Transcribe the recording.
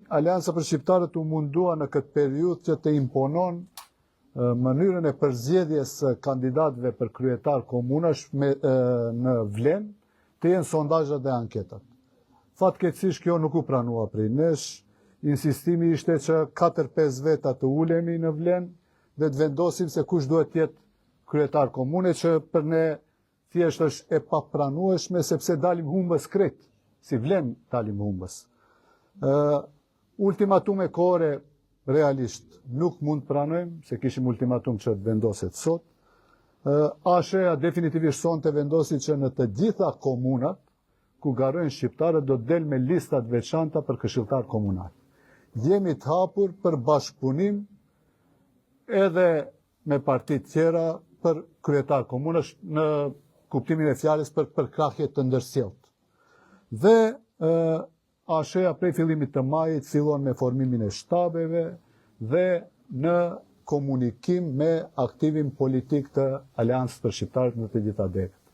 Alianca për Shqiptarët u mundua në këtë periudhë që të imponon mënyrën e përzgjedhjes së kandidatëve për kryetar komunash në Vlenë të jenë sondazhat dhe anketat. Fatkeqësisht kjo nuk u pranua prej nesh. Insistimi ishte që 4-5 veta të ulemi në Vlenë dhe të vendosim se kush duhet të jetë kryetar komune, që për ne thjesht është e papranueshme sepse dalim humbës krejt, si Vlenë dalim humbës. Ultimatume kohore realisht nuk mund të pranojmë, se kishim ultimatum që të vendoset sot. ASHE-ja definitivisht sonte vendosi që në të gjitha komunat ku garojnë shqiptarët do të del me listat veçanta për këshilltar komunal. Jemi të hapur për bashkëpunim edhe me partit tjera për kryetar komunash në kuptimin e fjalës për përkrahje të ndërsjellët. Dhe ASHE-ja prej fillimit të majit fillon me formimin e shtabeve dhe në komunikim me aktivin politik të Aleancës për Shqiptarët në të gjitha dekat.